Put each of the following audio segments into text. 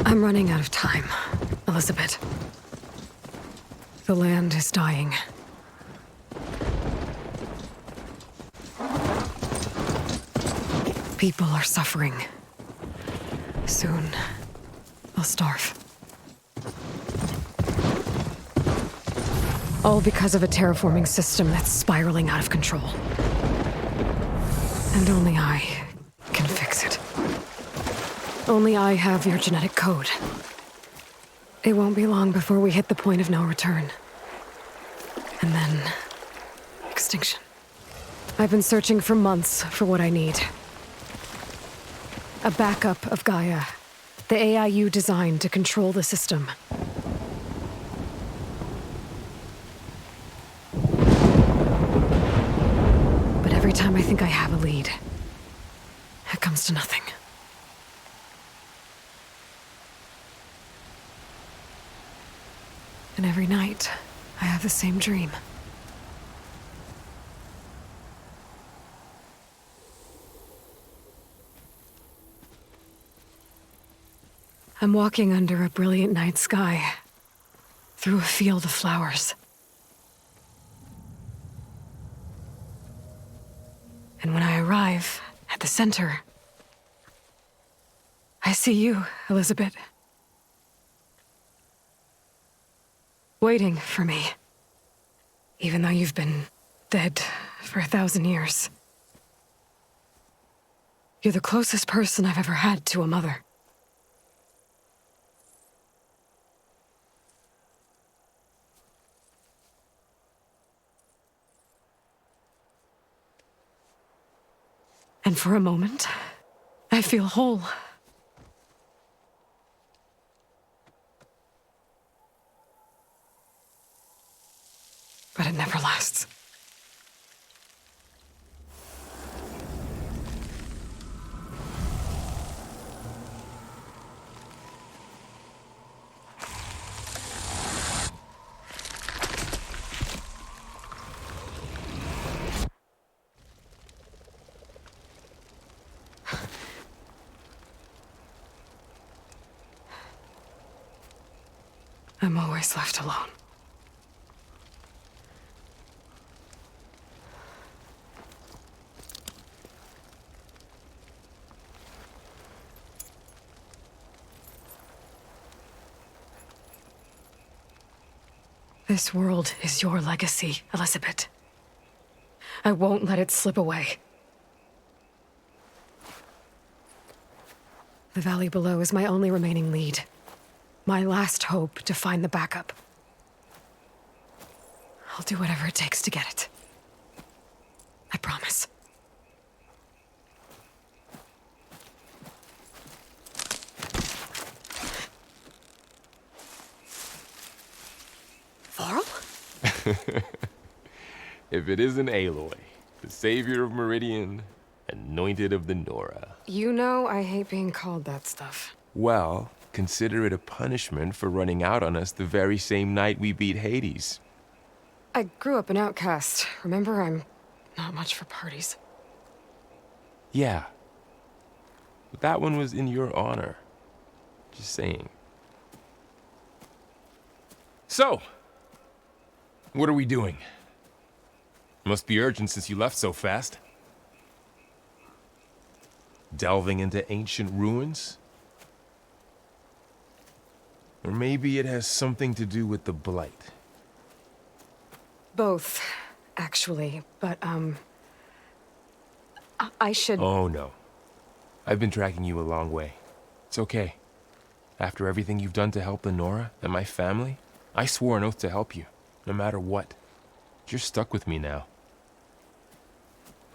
I'm running out of time, Elizabeth. The land is dying. People are suffering. Soon, they'll starve. All because of a terraforming system that's spiraling out of control. And only I can fix it. Only I have your genetic code. It won't be long before we hit the point of no return. And then... extinction. I've been searching for months for what I need. A backup of Gaia. The AI you designed to control the system. But every time I think I have a lead, it comes to nothing. And every night, I have the same dream. I'm walking under a brilliant night sky, through a field of flowers. And when I arrive at the center, I see you, Elizabeth. Waiting for me, even though you've been dead for 1,000 years. You're the closest person I've ever had to a mother. And for a moment, I feel whole. But it never lasts. I'm always left alone. This world is your legacy, Elizabeth. I won't let it slip away. The valley below is my only remaining lead. My last hope to find the backup. I'll do whatever it takes to get it. I promise. Varl? If it isn't Aloy, the savior of Meridian, anointed of the Nora. You know I hate being called that stuff. Well, consider it a punishment for running out on us the very same night we beat Hades. I grew up an outcast. Remember, I'm not much for parties. Yeah. But that one was in your honor. Just saying. So, what are we doing? Must be urgent since you left so fast. Delving into ancient ruins? Or maybe it has something to do with the Blight. Both, actually, but, I should... Oh, no. I've been tracking you a long way. It's okay. After everything you've done to help the Nora and my family, I swore an oath to help you, no matter what. You're stuck with me now.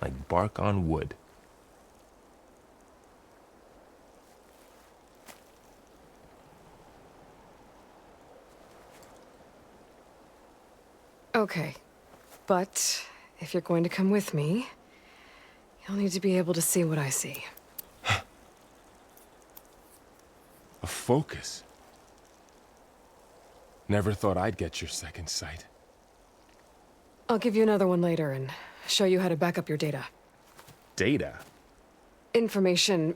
Like bark on wood. Okay, but if you're going to come with me, you'll need to be able to see what I see. A focus? Never thought I'd get your second sight. I'll give you another one later and show you how to back up your data. Data? Information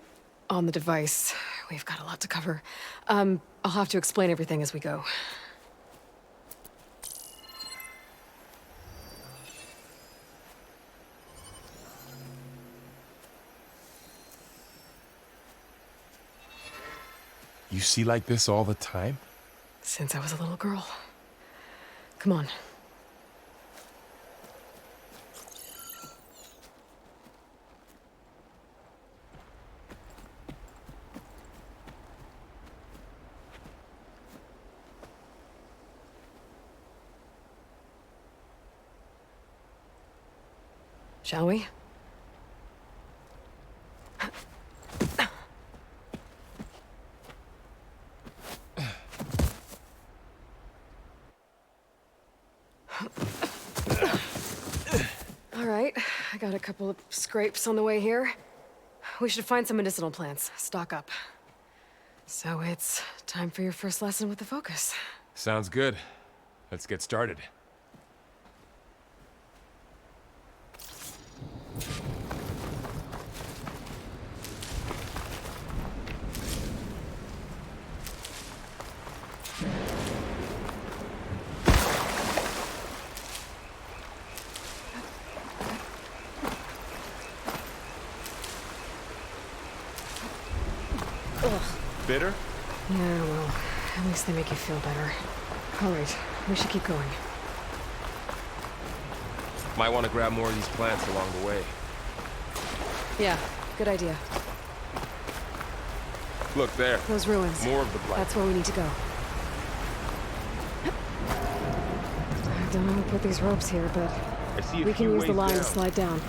on the device we've got a lot to cover. I'll have to explain everything as we go. You see like this all the time? Since I was a little girl. Come on. Shall we? All right, I got a couple of scrapes on the way here. We should find some medicinal plants, stock up. So it's time for your first lesson with the focus. Sounds good. Let's get started. Ugh. Bitter? Yeah, well, at least they make you feel better. All right, we should keep going. Might want to grab more of these plants along the way. Yeah, good idea. Look there. Those ruins. More of the blight. That's where we need to go. I don't know who put these ropes here, but I see a we can few use the ways line to down. slide down.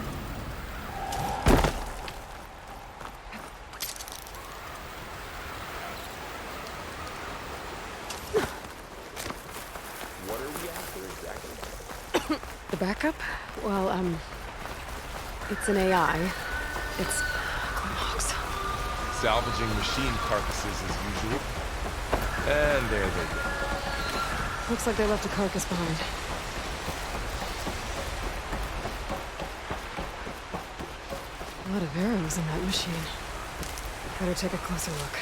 What are we after exactly? The backup? Well, it's an AI. It's clocks. Salvaging machine carcasses as usual. And there they go. Looks like they left a carcass behind. A lot of arrows in that machine. Better take a closer look.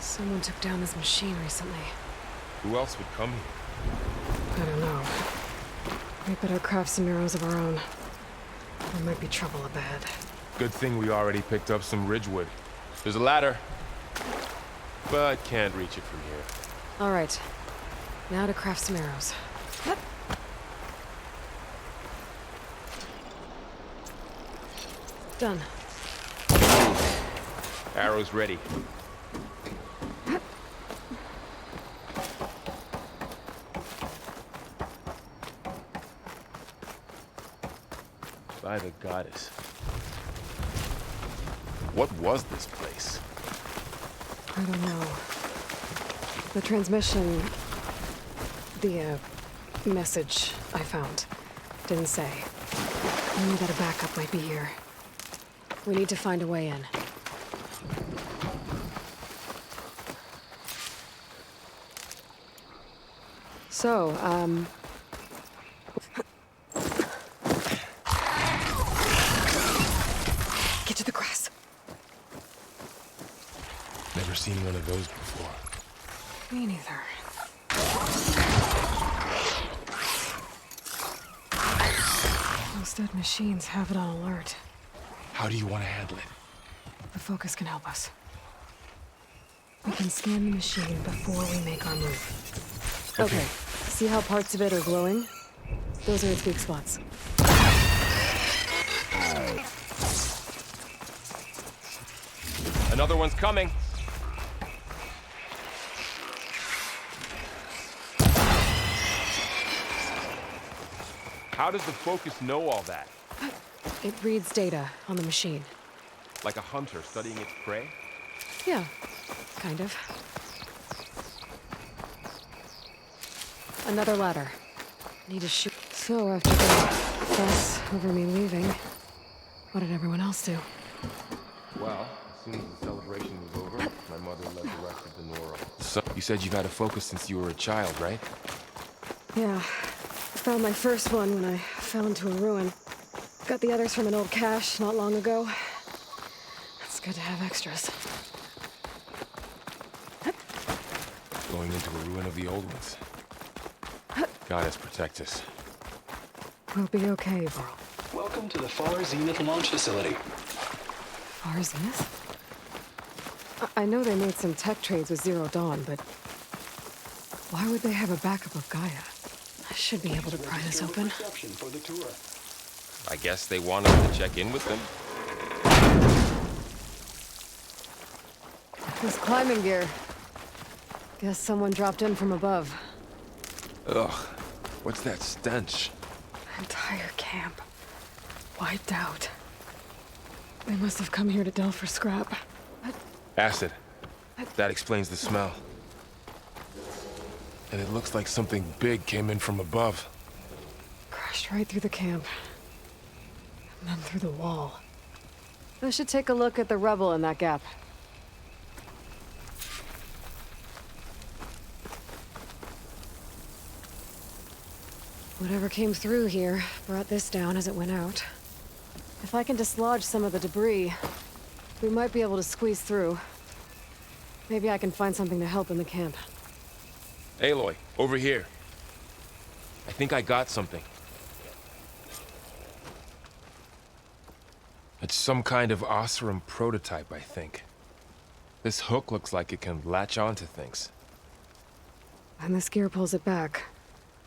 Someone took down this machine recently. Who else would come here? I don't know. We better craft some arrows of our own. There might be trouble ahead. Good thing we already picked up some ridgewood. There's a ladder, but can't reach it from here. All right. Now to craft some arrows. Done. Arrows ready. By the goddess. What was this place? I don't know. The transmission... the, message I found didn't say. I knew that a backup might be here. We need to find a way in. So, get to the grass. Never seen one of those before. Me neither. Those dead machines have it on alert. How do you want to handle it? The focus can help us. We can scan the machine before we make our move. Okay. See how parts of it are glowing? Those are its weak spots. Another one's coming. How does the focus know all that? It reads data on the machine. Like a hunter studying its prey? Yeah, kind of. Another ladder. Need to shoot. So after the fuss over me leaving, what did everyone else do? Well, as soon as the celebration was over, my mother resurrected the Nora. So, you said you've had a focus since you were a child, right? Yeah. Found my first one when I fell into a ruin. Got the others from an old cache not long ago. It's good to have extras. Going into a ruin of the old ones. Goddess protect us. We'll be okay, Varl. Welcome to the Far Zenith launch facility. Far Zenith? I know they made some tech trades with Zero Dawn, but why would they have a backup of Gaia? I should be able to pry this open. For the tour. I guess they want us to check in with them? This climbing gear. Guess someone dropped in from above. Ugh, what's that stench? Entire camp. Wiped out. They must have come here to delve for scrap. Acid. That explains the smell. And it looks like something big came in from above. Crashed right through the camp. And then through the wall. I should take a look at the rubble in that gap. Whatever came through here brought this down as it went out. If I can dislodge some of the debris, we might be able to squeeze through. Maybe I can find something to help in the camp. Aloy, over here. I think I got something. It's some kind of Oseram prototype, I think. This hook looks like it can latch onto things. And this gear pulls it back.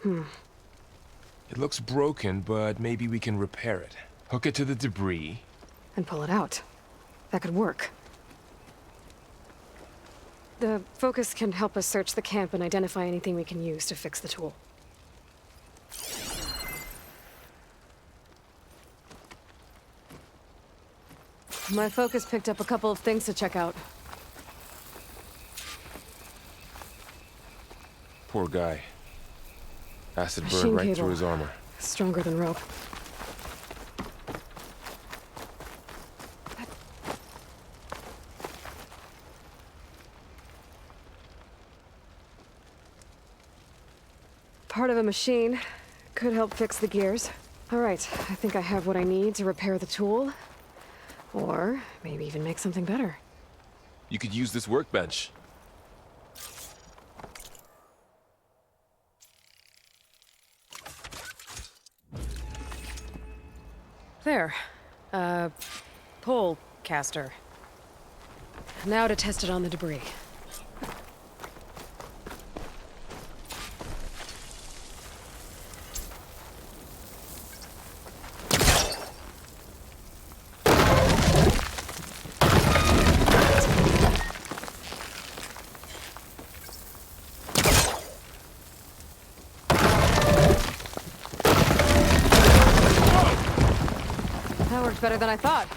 It looks broken, but maybe we can repair it. Hook it to the debris. And pull it out. That could work. The focus can help us search the camp and identify anything we can use to fix the tool. My focus picked up a couple of things to check out. Poor guy. Acid Machine burned right cable. through his armor. Stronger than rope. Part of a machine. Could help fix the gears. All right, I think I have what I need to repair the tool. Or maybe even make something better. You could use this workbench. There. Pole caster. Now to test it on the debris. That worked better than I thought.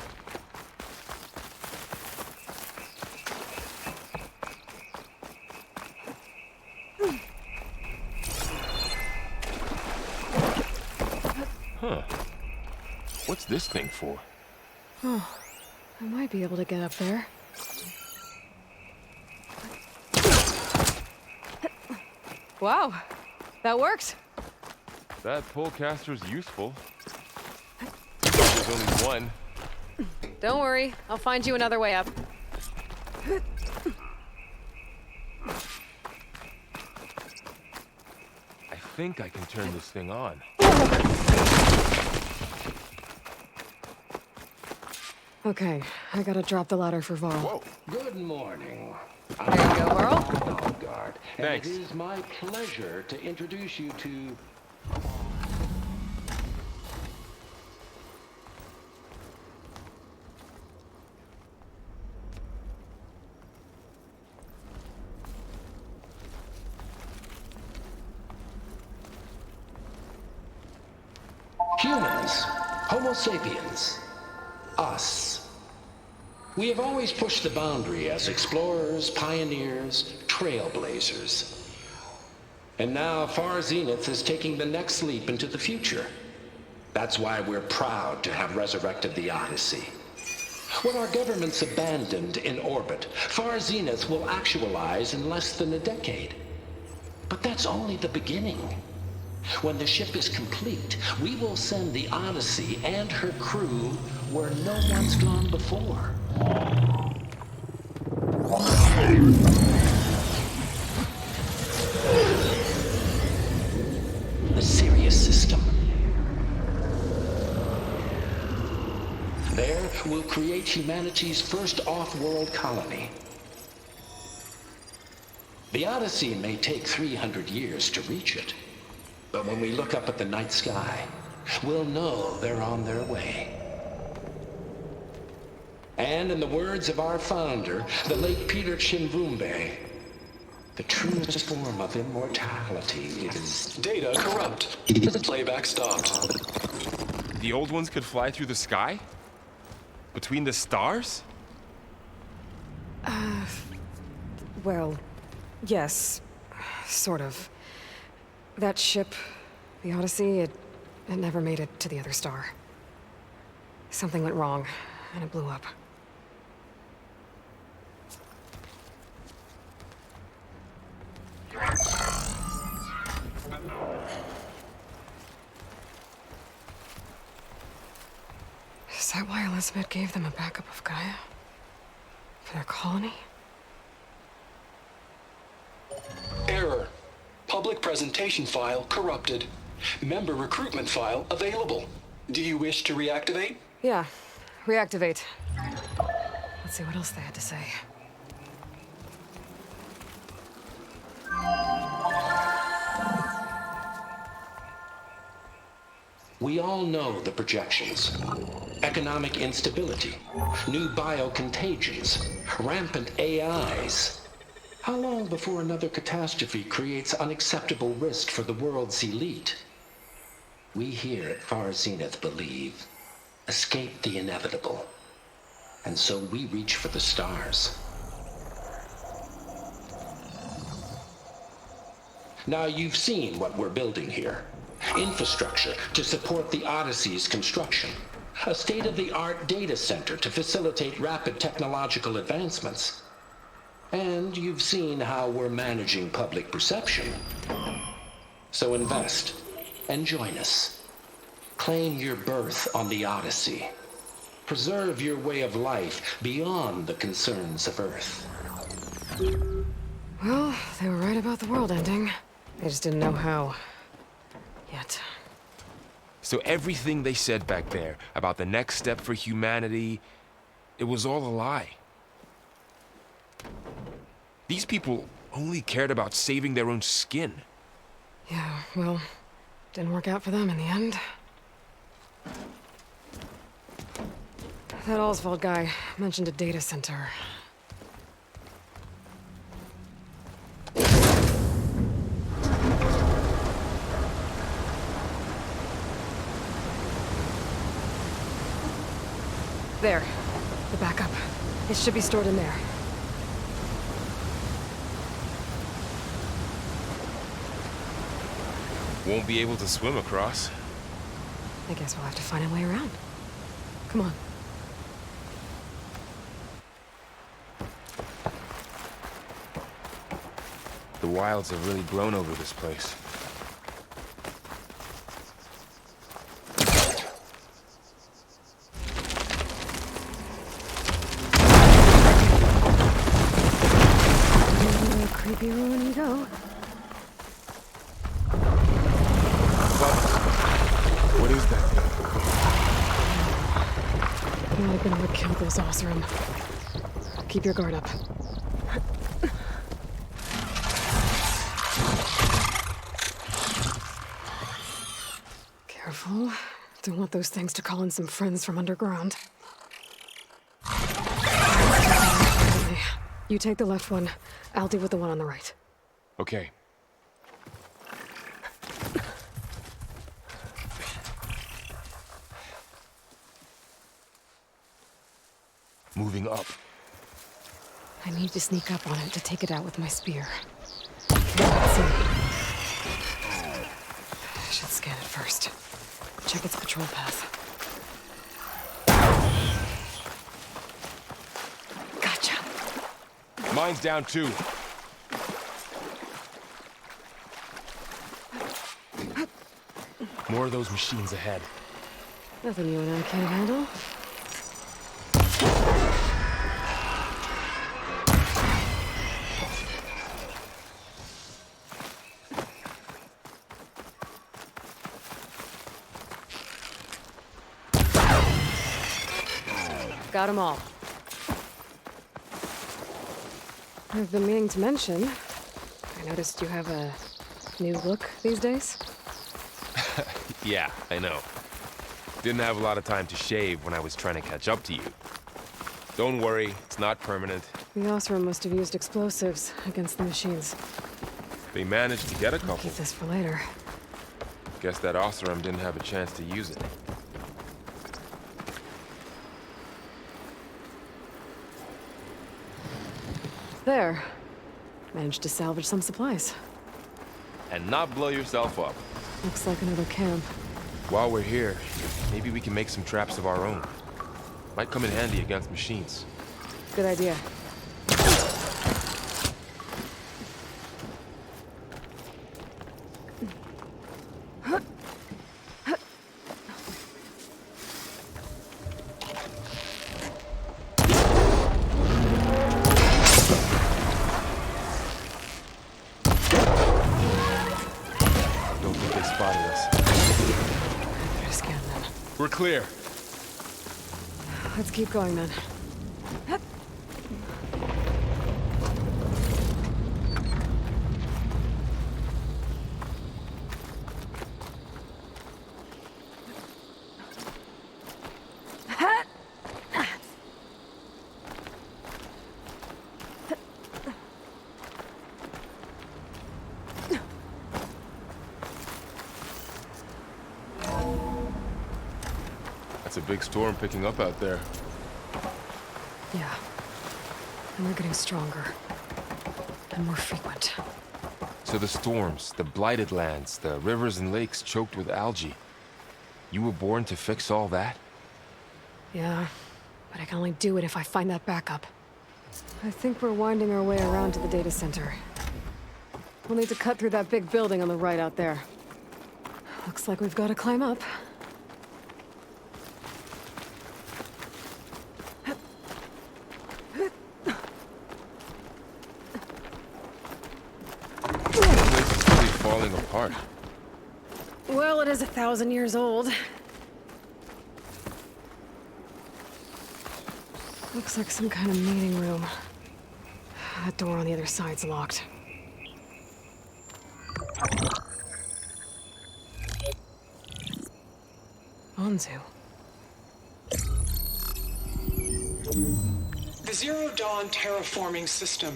Huh. What's this thing for? Oh, I might be able to get up there. Wow, that worked. That pole caster's useful. There's only one. Don't worry, I'll find you another way up. I think I can turn this thing on. Okay, I gotta drop the ladder for Varl. Whoa. Good morning. There you go, Varl. Guard. Thanks. And it is my pleasure to introduce you to... humans. Homo sapiens. Us. We have always pushed the boundary as explorers, pioneers, trailblazers. And now Far Zenith is taking the next leap into the future. That's why we're proud to have resurrected the Odyssey. What our governments abandoned in orbit, Far Zenith will actualize in less than a decade. But that's only the beginning. When the ship is complete, we will send the Odyssey and her crew where no one's gone before. The Sirius system. There, we'll create humanity's first off-world colony. The Odyssey may take 300 years to reach it, but when we look up at the night sky, we'll know they're on their way. And in the words of our founder, the late 𝐀𝐯𝐚𝐢𝐥𝐚𝐿𝐵, the truest form of immortality is... Data corrupt. Playback stopped. The old ones could fly through the sky? Between the stars? Well, yes, sort of. That ship, the Odyssey, it never made it to the other star. Something went wrong, and it blew up. Is that why Elizabeth gave them a backup of Gaia? For their colony? Error. Public presentation file corrupted. Member recruitment file available. Do you wish to reactivate? Yeah, reactivate. Let's see what else they had to say. We all know the projections. Economic instability, new biocontagions, rampant AIs. How long before another catastrophe creates unacceptable risk for the world's elite? We here at Far Zenith believe, escape the inevitable. And so we reach for the stars. Now you've seen what we're building here. Infrastructure to support the Odyssey's construction. A state-of-the-art data center to facilitate rapid technological advancements. And you've seen how we're managing public perception. So invest and join us. Claim your berth on the Odyssey. Preserve your way of life beyond the concerns of Earth. Well, they were right about the world ending. They just didn't know how. Yet. So everything they said back there about the next step for humanity, it was all a lie. These people only cared about saving their own skin. Yeah, well, didn't work out for them in the end. That Oswald guy mentioned a data center. There, the backup. It should be stored in there. Won't be able to swim across. I guess we'll have to find a way around. Come on. The wilds have really grown over this place. Creepy when you go. What is that? You might have been able to kill those 𝐀𝐯𝐚𝐢𝐴. Keep your guard up. Careful. Don't want those things to call in some friends from underground. You take the left one. I'll deal with the one on the right. Okay. Moving up. I need to sneak up on it to take it out with my spear. Let's see. I should scan it first. Check its patrol path. Mine's down too. More of those machines ahead. Nothing you and I can't handle. Got them all. I've been meaning to mention, I noticed you have a new look these days. Yeah, I know. Didn't have a lot of time to shave when I was trying to catch up to you. Don't worry, it's not permanent. The Oseram must have used explosives against the machines. They managed to get a couple. Keep this for later. Guess that Oseram didn't have a chance to use it. There. Managed to salvage some supplies. And not blow yourself up. Looks like another camp. While we're here, maybe we can make some traps of our own. Might come in handy against machines. Good idea. Don't think they spotted us. Better scan them. We're clear. Let's keep going then. That's a big storm picking up out there. Yeah. And they're getting stronger. And more frequent. So the storms, the blighted lands, the rivers and lakes choked with algae. You were born to fix all that? Yeah. But I can only do it if I find that backup. I think we're winding our way around to the data center. We'll need to cut through that big building on the right out there. Looks like we've got to climb up. The place is really falling apart. Well, it is 1,000 years old. Looks like some kind of meeting room. That door on the other side's locked. Anzu. The Zero Dawn terraforming system,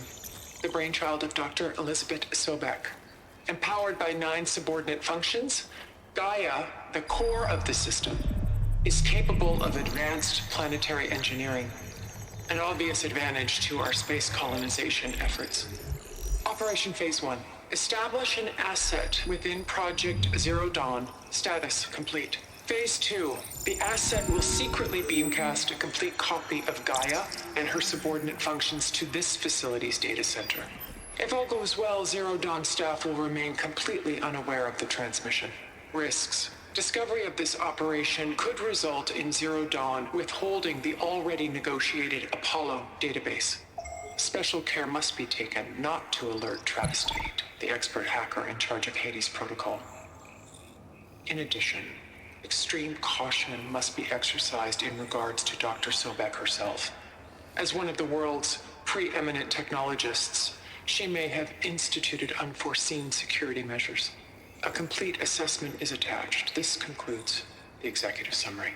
the brainchild of Dr. Elizabeth Sobek. Empowered by 9 subordinate functions, Gaia, the core of the system, is capable of advanced planetary engineering, an obvious advantage to our space colonization efforts. Operation Phase 1. Establish an asset within Project Zero Dawn. Status complete. Phase 2. The asset will secretly beamcast a complete copy of Gaia and her subordinate functions to this facility's data center. If all goes well, Zero Dawn staff will remain completely unaware of the transmission. Risks. Discovery of this operation could result in Zero Dawn withholding the already negotiated Apollo database. Special care must be taken not to alert Travis Tate, the expert hacker in charge of Hades protocol. In addition, extreme caution must be exercised in regards to Dr. Sobek herself. As one of the world's preeminent technologists, she may have instituted unforeseen security measures. A complete assessment is attached. This concludes the executive summary.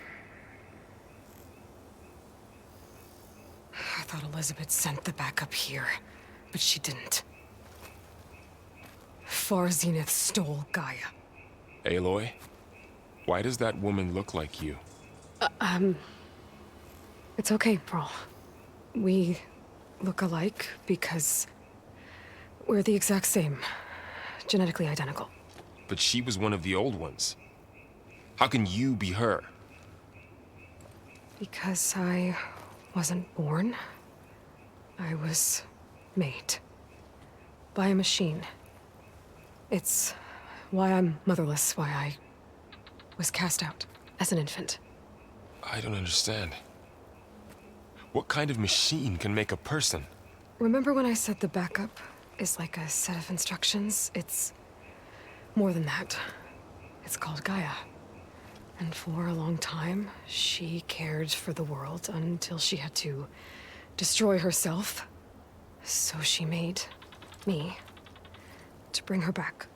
I thought Elizabeth sent the backup here, but she didn't. Far Zenith stole Gaia. Aloy? Why does that woman look like you? It's okay, Pearl. We look alike because we're the exact same. Genetically identical. But she was one of the old ones. How can you be her? Because I wasn't born. I was made. By a machine. It's why I'm motherless, why I was cast out as an infant. I don't understand. What kind of machine can make a person? Remember when I said the backup is like a set of instructions? It's more than that. It's called Gaia. And for a long time, she cared for the world until she had to destroy herself. So she made me to bring her back.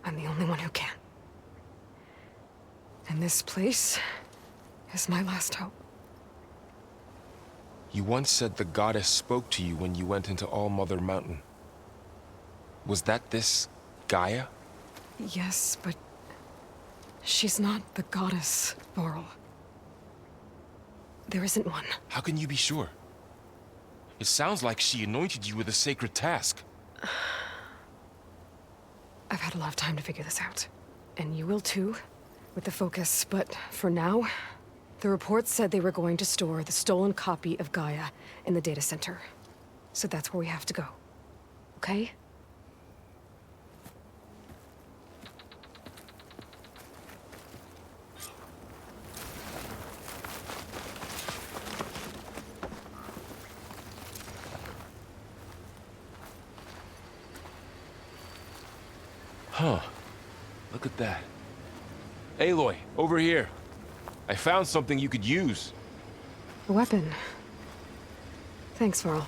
I'm the only one who can. And this place is my last hope. You once said the goddess spoke to you when you went into All-Mother Mountain. Was that this Gaia? Yes, but she's not the goddess, Varl. There isn't one. How can you be sure? It sounds like she anointed you with a sacred task. I've had a lot of time to figure this out. And you will too, with the focus. But for now, the reports said they were going to store the stolen copy of Gaia in the data center. So that's where we have to go. Okay? Huh. Look at that. Aloy, over here. I found something you could use. A weapon. Thanks, Varl.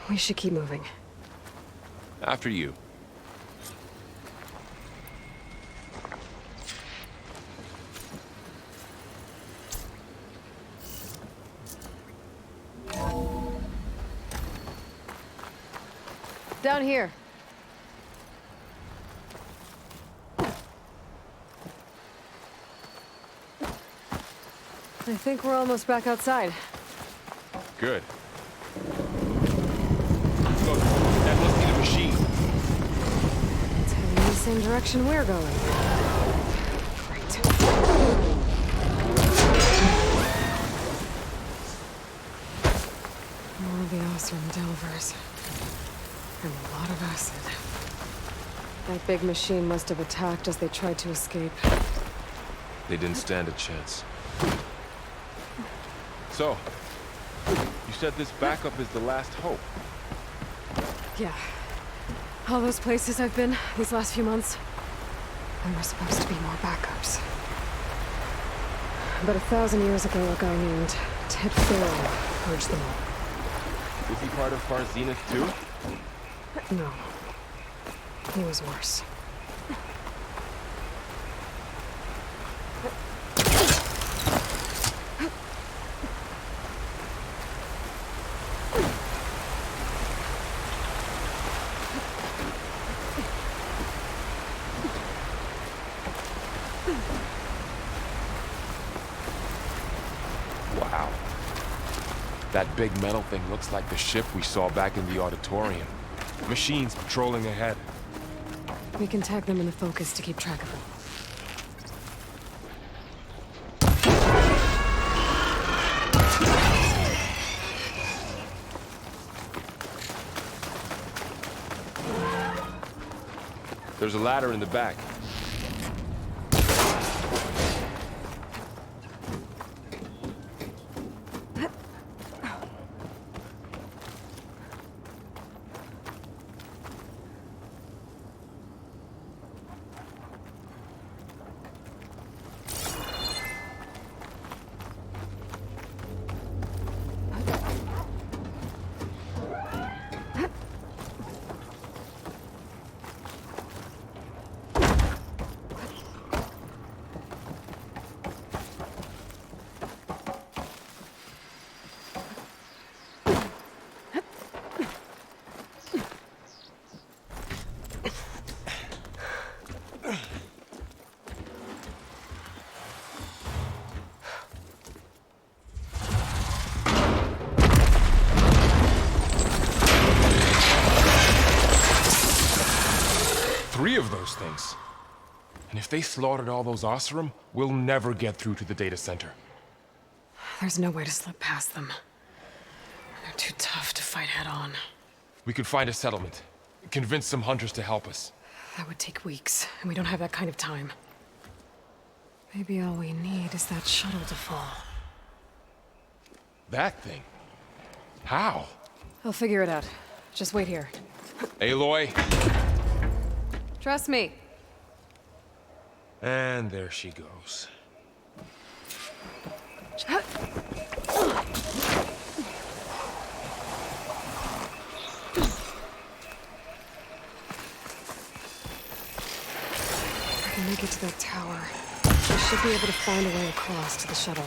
We should keep moving. After you. Down here. I think we're almost back outside. Good. Look, that must be the machine. It's heading in the same direction we're going. Great. More of the Oseram Delvers. And a lot of acid. That big machine must have attacked as they tried to escape. They didn't stand a chance. So, you said this backup is the last hope. Yeah. All those places I've been these last few months, there were supposed to be more backups. But 1,000 years ago, a guy named Ted Farrell purged them all. Was he part of 𝐀𝐯𝐚𝐢𝐥𝐻 too? No. He was worse. Wow. That big metal thing looks like the ship we saw back in the auditorium. Machines patrolling ahead. We can tag them in the focus to keep track of them. There's a ladder in the back. Three of those things. And if they slaughtered all those Oseram, we'll never get through to the data center. There's no way to slip past them. They're too tough to fight head-on. We could find a settlement. Convince some hunters to help us. That would take weeks, and we don't have that kind of time. Maybe all we need is that shuttle to fall. That thing? How? I'll figure it out. Just wait here. Aloy. Trust me. And there she goes. When we get to that tower, we should be able to find a way across to the shuttle.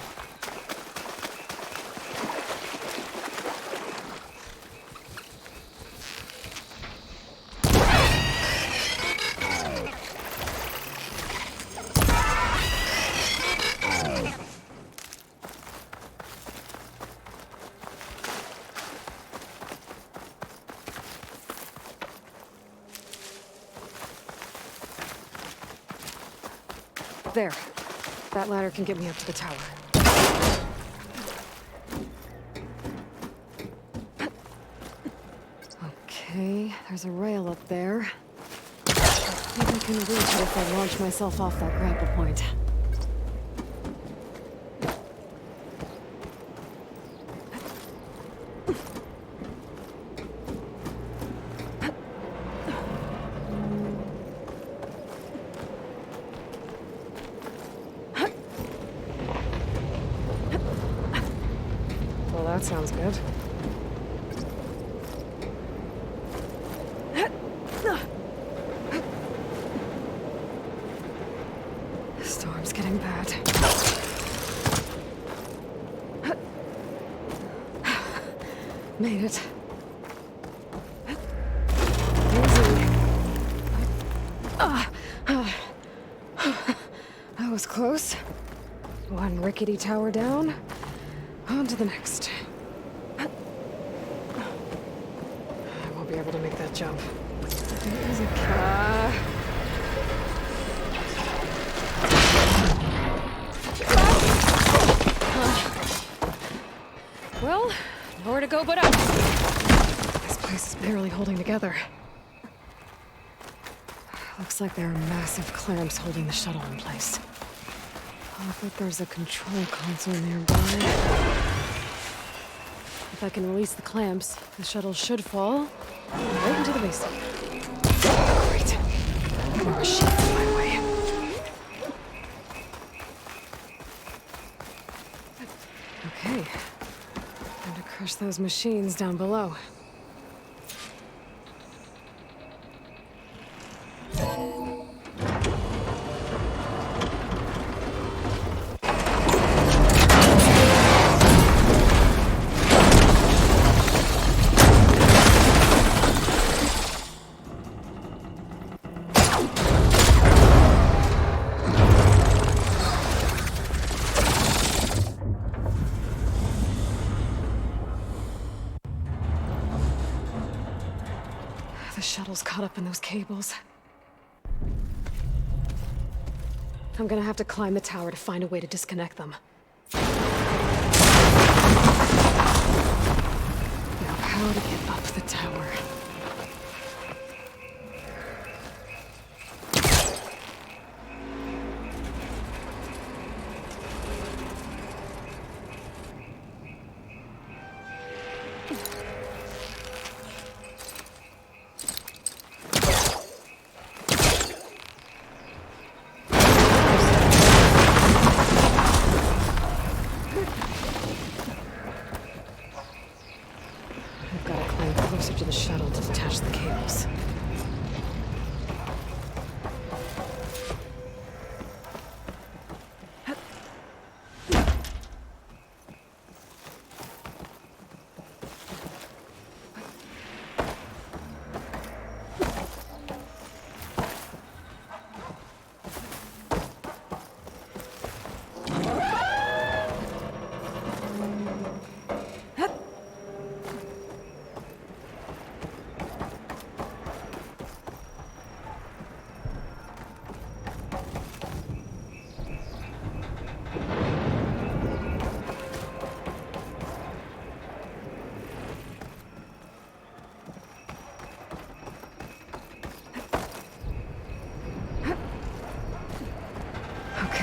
There. That ladder can get me up to the tower. Okay, there's a rail up there. I think I can reach it if I launch myself off that grapple point. Well, that sounds good. The storm's getting bad. Made it. Easy. That was close. One rickety tower down. On to the next. I won't be able to make that jump. There's a car. Well, nowhere to go but up. This place is barely holding together. Looks like there are massive clamps holding the shuttle in place. I bet there's a control console nearby. If I can release the clamps, the shuttle should fall right into the basin. Great. More machines in my way. Okay. Time to crush those machines down below. The shuttle's caught up in those cables. I'm gonna have to climb the tower to find a way to disconnect them. Now, how to get up the tower? I've got to climb closer to the shuttle to detach the cables.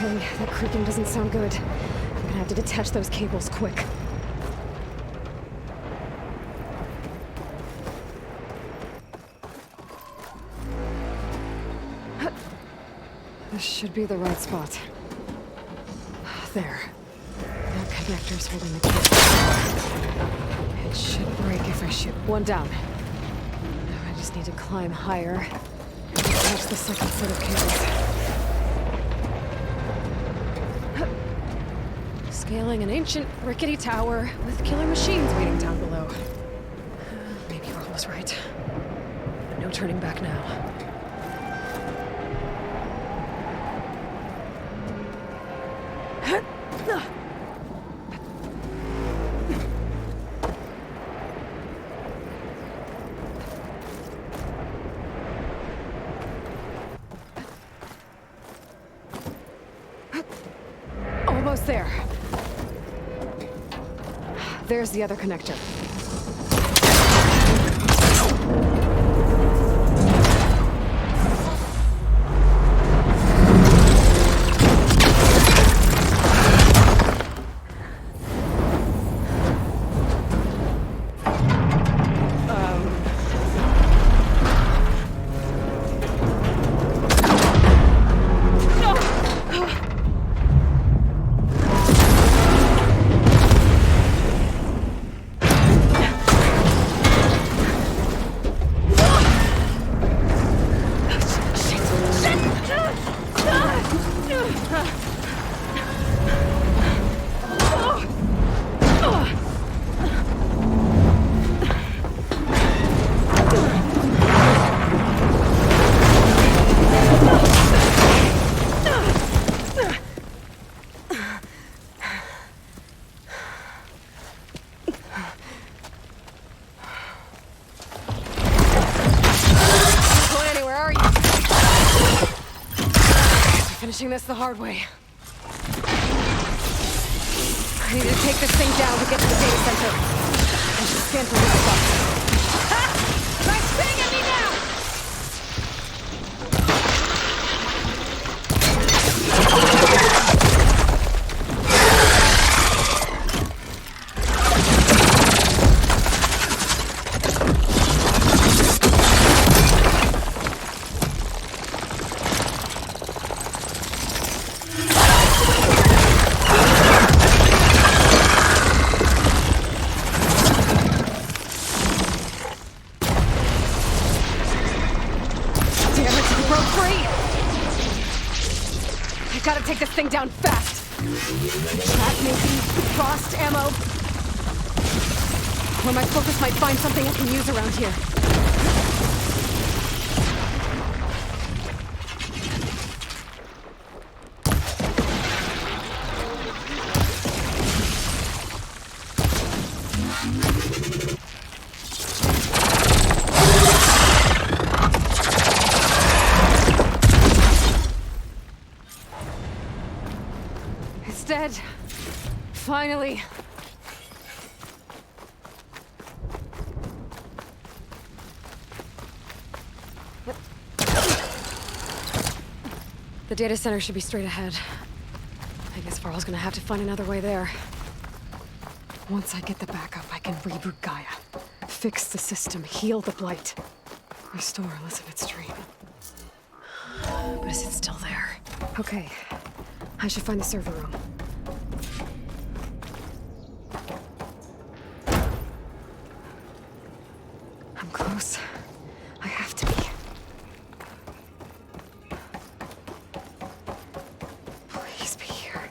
Okay, that creaking doesn't sound good. I'm gonna have to detach those cables quick. This should be the right spot. There. That connector's holding the cable. It should break if I shoot. One down. Now I just need to climb higher and attach the second set of cables. Scaling an ancient, rickety tower with killer machines waiting down below. Maybe Earl was right. No turning back now. Almost there. There's the other connector. Finishing this the hard way. I need to take this thing down to get to the data center. I should scan for what's up. Ha! Nice thing at me now! Gotta take this thing down fast. Track maybe, frost ammo. Or my focus might find something I can use around here. Dead. Finally. The data center should be straight ahead. I guess Varl's gonna have to find another way there. Once I get the backup, I can reboot Gaia. Fix the system, heal the blight. Restore Elizabeth's dream. But is it still there? Okay. I should find the server room. I'm close. I have to be. Please be here.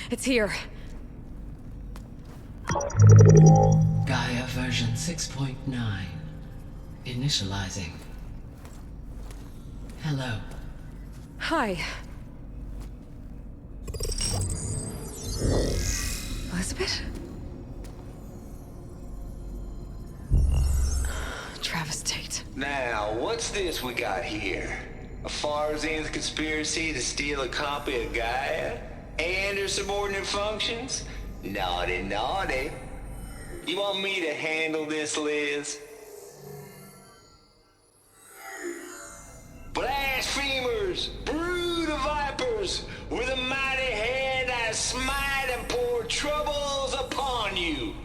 It's here. Gaia version 6.9. Initializing. Hello. Hi. Elizabeth? Travis Tate. Now, what's this we got here? A 𝐁𝐸𝐴 conspiracy to steal a copy of Gaia? And her subordinate functions? Naughty, naughty. You want me to handle this, Liz? Blasphemers! Brood of vipers! With a mighty hand I smite and pour troubles upon you!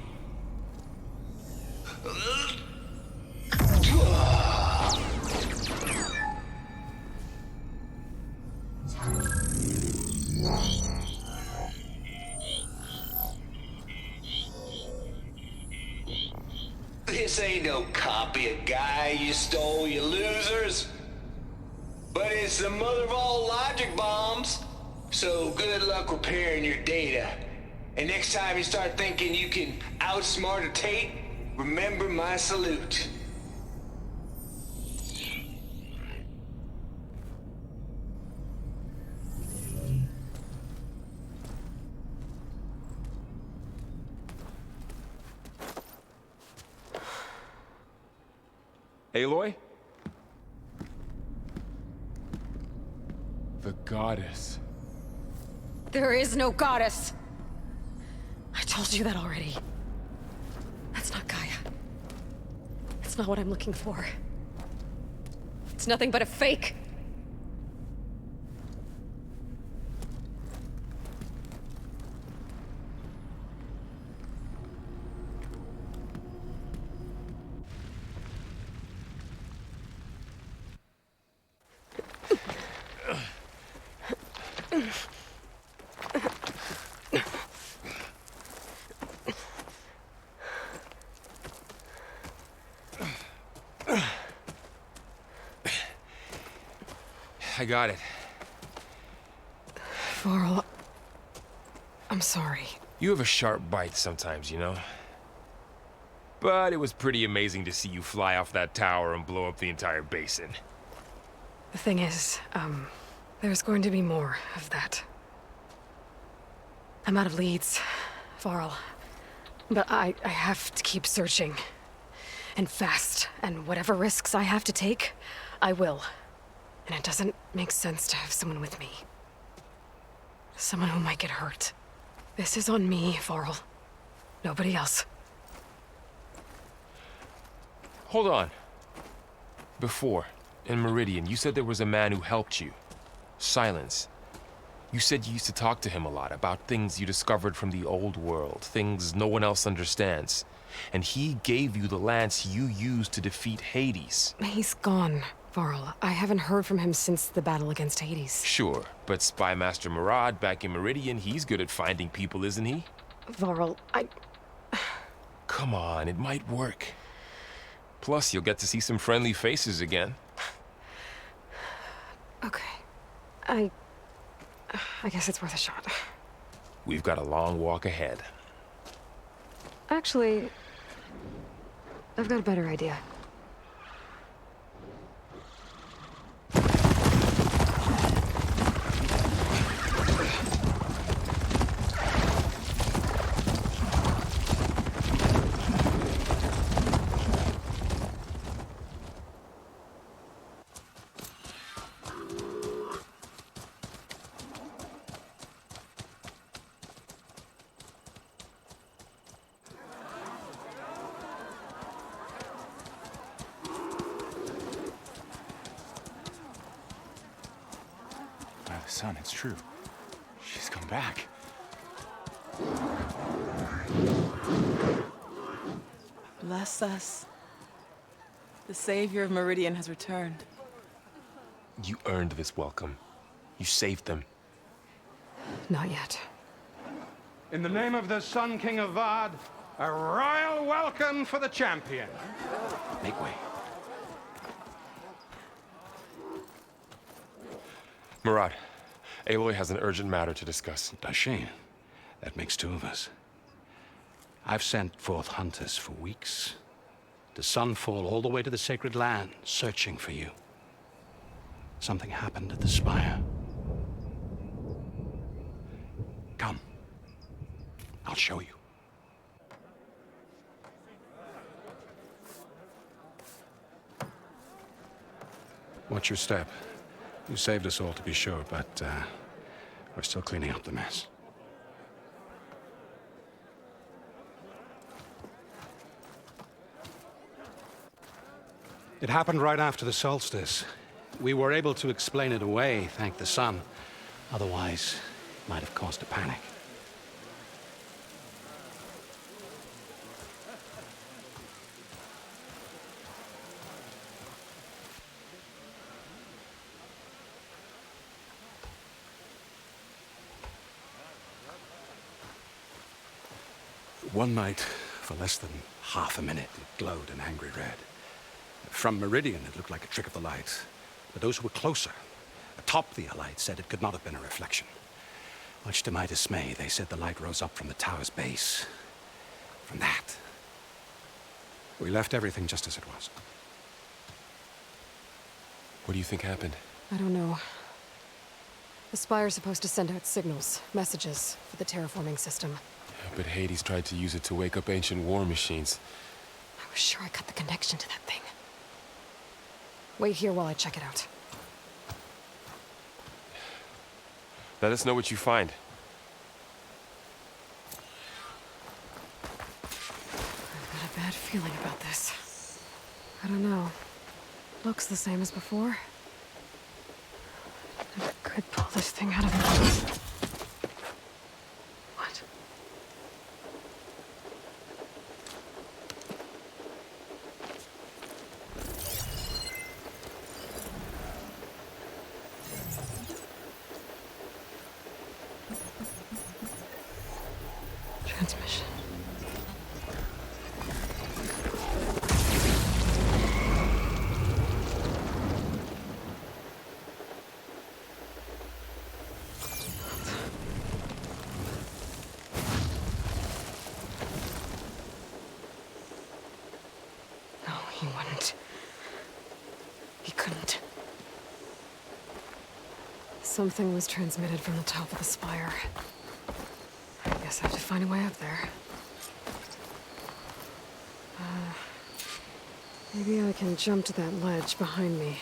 This ain't no copy of Gaia you stole, you losers. But it's the mother of all logic bombs. So good luck repairing your data. And next time you start thinking you can outsmart a Tate, remember my salute. Aloy? The goddess. There is no goddess. I told you that already. That's not Gaia. It's not what I'm looking for. It's nothing but a fake. I got it. Varl, I'm sorry. You have a sharp bite sometimes, you know? But it was pretty amazing to see you fly off that tower and blow up the entire basin. The thing is, there's going to be more of that. I'm out of leads, Varl. But I have to keep searching. And fast. And whatever risks I have to take, I will. And it doesn't make sense to have someone with me. Someone who might get hurt. This is on me, Varl. Nobody else. Hold on. Before, in Meridian, you said there was a man who helped you. Silence. You said you used to talk to him a lot about things you discovered from the old world, things no one else understands. And he gave you the lance you used to defeat Hades. He's gone, Varl. I haven't heard from him since the battle against Hades. Sure, but Spy Master Murad back in Meridian, he's good at finding people, isn't he? Varl, Come on, it might work. Plus, you'll get to see some friendly faces again. Okay. I guess it's worth a shot. We've got a long walk ahead. Actually, I've got a better idea. Son, it's true. She's come back. Bless us. The savior of Meridian has returned. You earned this welcome. You saved them. Not yet. In the name of the Sun King of Vard, a royal welcome for the champion. Make way. Murad, Aloy has an urgent matter to discuss. Does she? That makes two of us. I've sent forth hunters for weeks. To Sunfall all the way to the Sacred Land, searching for you. Something happened at the Spire. Come. I'll show you. Watch your step. You saved us all, to be sure, but we're still cleaning up the mess. It happened right after the solstice. We were able to explain it away, thank the sun. Otherwise, it might have caused a panic. One night, for less than half a minute, it glowed an angry red. From Meridian, it looked like a trick of the light. But those who were closer, atop the light, said it could not have been a reflection. Much to my dismay, they said the light rose up from the tower's base. From that. We left everything just as it was. What do you think happened? I don't know. The Spire's supposed to send out signals, messages, for the terraforming system. Yeah, but Hades tried to use it to wake up ancient war machines. I was sure I cut the connection to that thing. Wait here while I check it out. Let us know what you find. I've got a bad feeling about this. I don't know. Looks the same as before. Never could pull this thing out of it. What? Transmission. No, he wouldn't. He couldn't. Something was transmitted from the top of the spire. I guess I have to find a way up there. Maybe I can jump to that ledge behind me.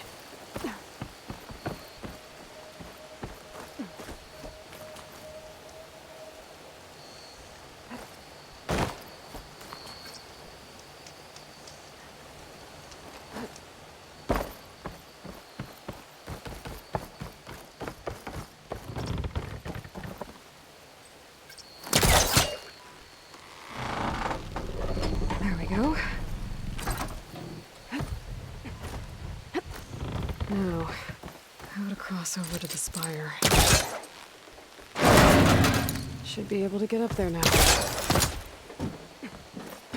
There we go. Now, how to cross over to the spire. Should be able to get up there now. I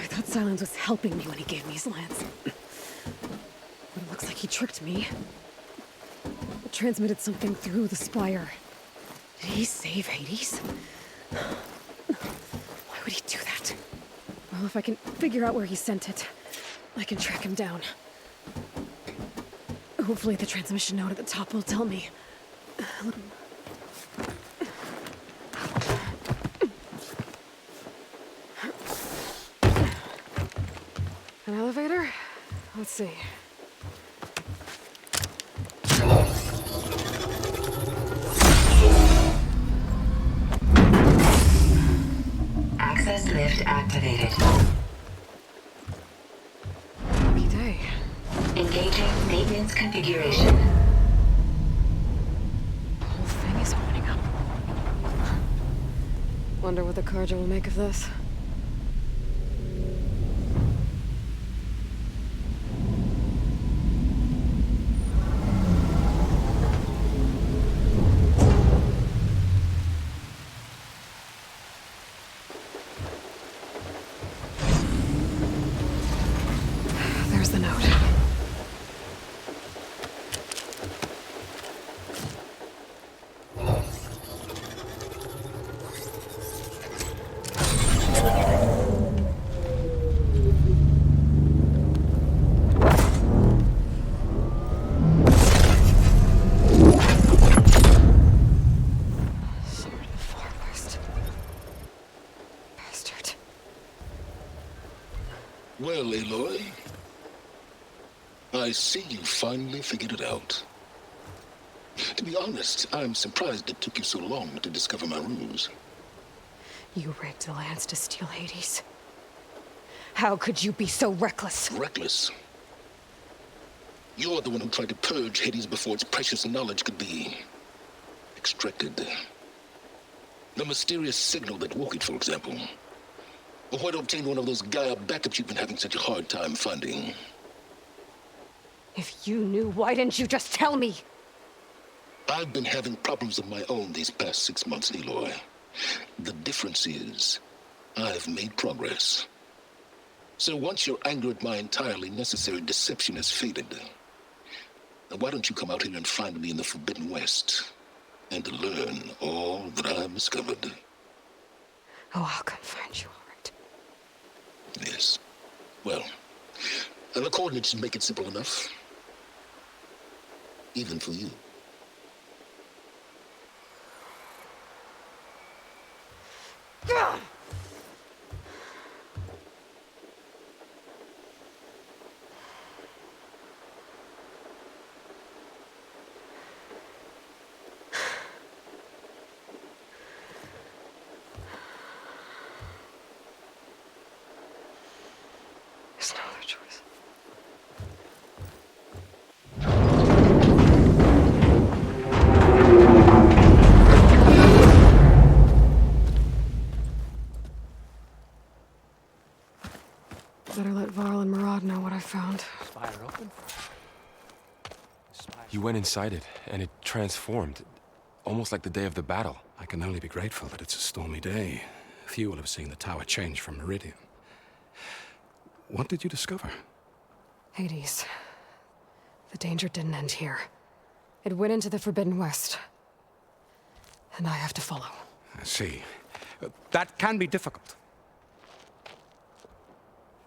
thought Silence was helping me when he gave me his lance. But it looks like he tricked me. It transmitted something through the spire. Did he save Hades? Why would he do that? Well, if I can figure out where he sent it, I can track him down. Hopefully the transmission node at the top will tell me. An elevator? Let's see. Access lift activated. Happy day. Engaging maintenance configuration. The whole thing is opening up. Wonder what the Carja will make of this. There's the note. Sword of the Forest. Bastard. Well, Aloy, I see you finally figured it out. To be honest, I'm surprised it took you so long to discover my ruse. You rigged the lands to steal Hades. How could you be so reckless? Reckless? You're the one who tried to purge Hades before its precious knowledge could be extracted. The mysterious signal that woke it, for example. Or why to obtain one of those Gaia backups you've been having such a hard time finding. If you knew, why didn't you just tell me? I've been having problems of my own these past 6 months, Aloy. The difference is, I've made progress. So once your anger at my entirely necessary deception has faded, why don't you come out here and find me in the Forbidden West, and learn all that I've discovered? Oh, I'll come find you, all right. Yes. Well, the coordinates make it simple enough. Even for you. Ugh! There's no other choice. Better let Varl and Murad know what I found. Fire open? You went inside it, and it transformed. Almost like the day of the battle. I can only be grateful that it's a stormy day. Few will have seen the tower change from Meridian. What did you discover? Hades. The danger didn't end here. It went into the Forbidden West. And I have to follow. I see. That can be difficult.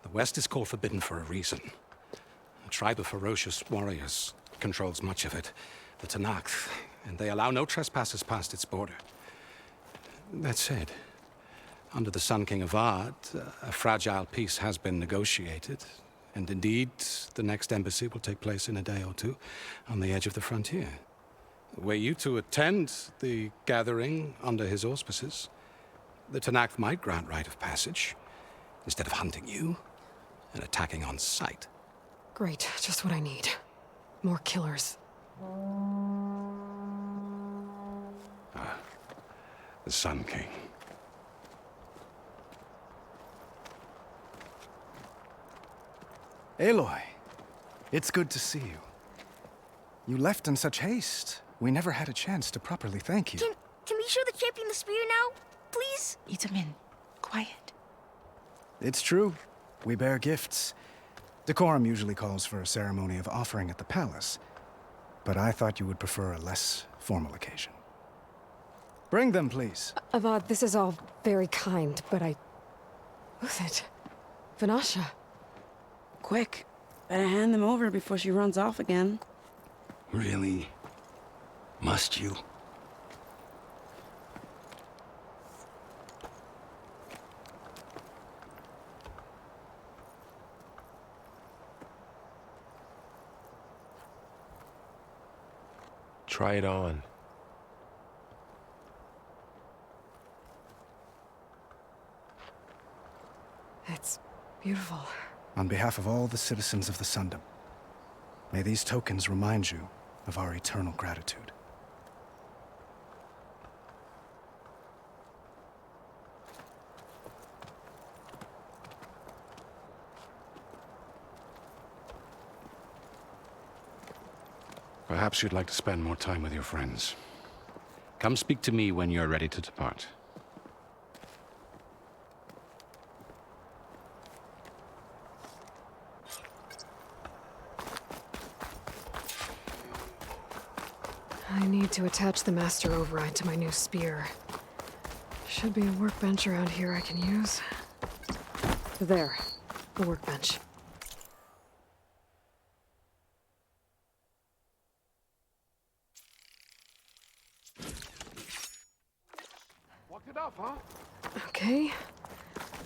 The West is called Forbidden for a reason. A tribe of ferocious warriors controls much of it, the Tenakth, and they allow no trespassers past its border. That said, under the Sun King of Ard, a fragile peace has been negotiated, and indeed, the next embassy will take place in a day or two on the edge of the frontier. Were you to attend the gathering under his auspices, the Tenakth might grant right of passage, instead of hunting you and attacking on sight. Great, just what I need. More killers. The Sun King. Aloy, it's good to see you. You left in such haste. We never had a chance to properly thank you. Can we show the champion the spear now? Please? 𝐀𝐯𝐚, quiet. It's true. We bear gifts. Decorum usually calls for a ceremony of offering at the palace, but I thought you would prefer a less formal occasion. Bring them, please. Avad, this is all very kind, but Who's it? Vanasha. Quick. Better hand them over before she runs off again. Really? Must you? Try it on. It's beautiful. On behalf of all the citizens of the Sundom, may these tokens remind you of our eternal gratitude. Perhaps you'd like to spend more time with your friends. Come speak to me when you're ready to depart. I need to attach the master override to my new spear. Should be a workbench around here I can use. There, the workbench. Walked it off, huh? Okay,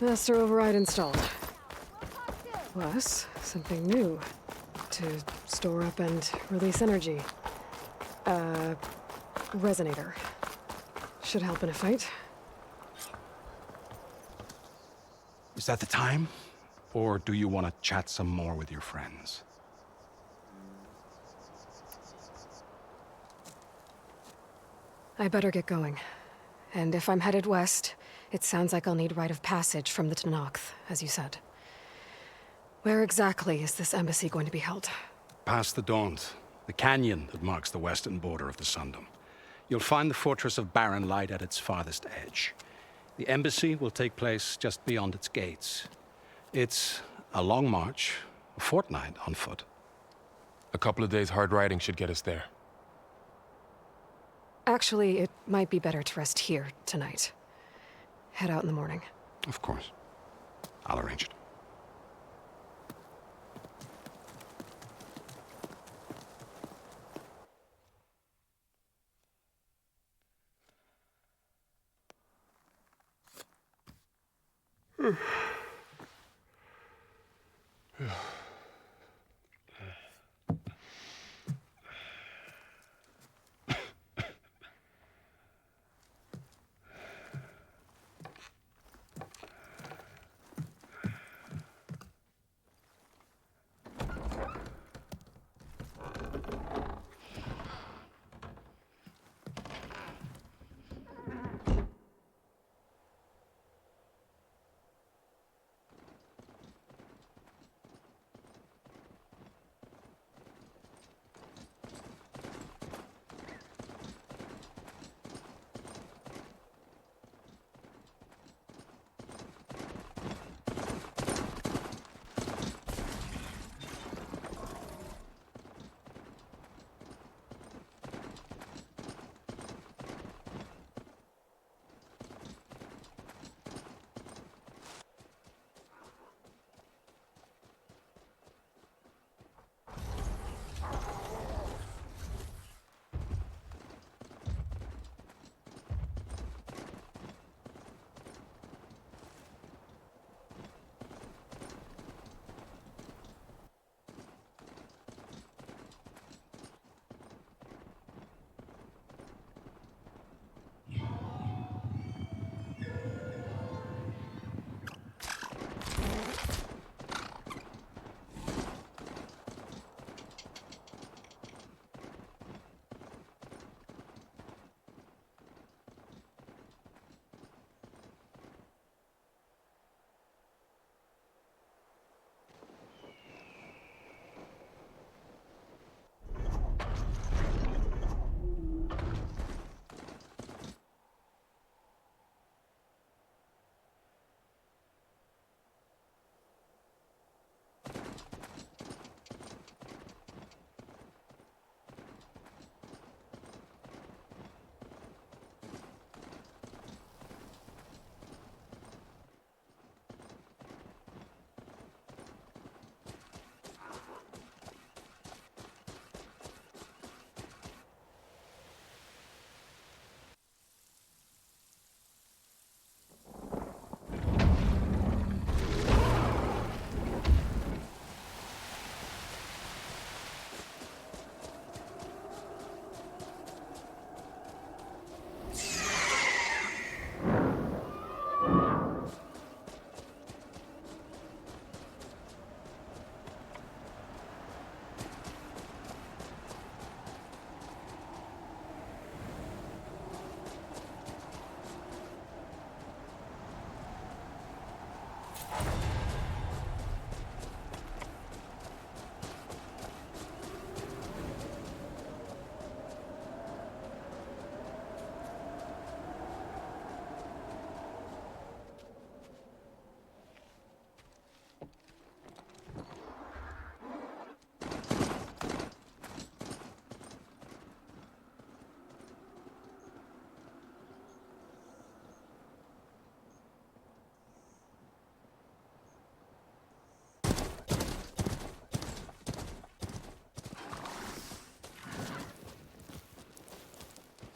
master override installed. Plus, something new. to store up and release energy. Resonator. Should help in a fight. Is that the time? Or do you want to chat some more with your friends? I better get going. And if I'm headed west, it sounds like I'll need rite of passage from the Tenakth, as you said. Where exactly is this embassy going to be held? Past the Daunt, the canyon that marks the western border of the Sundom. You'll find the fortress of Barren Light at its farthest edge. The embassy will take place just beyond its gates. It's a long march, a fortnight on foot. A couple of days hard riding should get us there. Actually, it might be better to rest here tonight. Head out in the morning. Of course. I'll arrange it.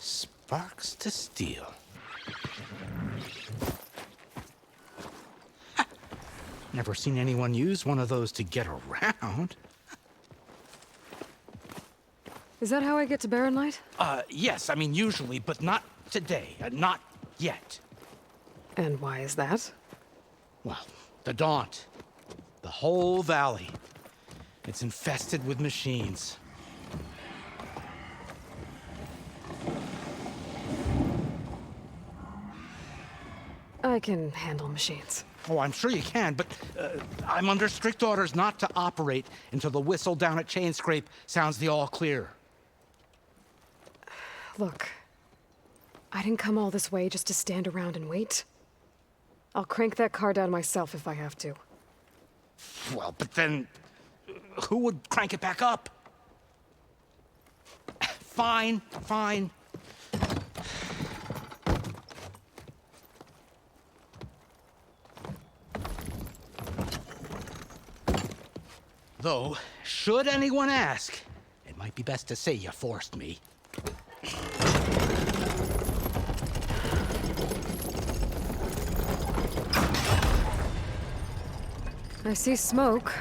Sparks to steel. Never seen anyone use one of those to get around. Is that how I get to Barren Light? Yes, I mean usually, but not today. Not yet. And why is that? Well, the Daunt. The whole valley. It's infested with machines. I can handle machines. Oh, I'm sure you can, but I'm under strict orders not to operate until the whistle down at Chainscrape sounds the all clear. Look, I didn't come all this way just to stand around and wait. I'll crank that car down myself if I have to. Well, but then who would crank it back up? Fine, fine. Though, should anyone ask, it might be best to say you forced me. I see smoke.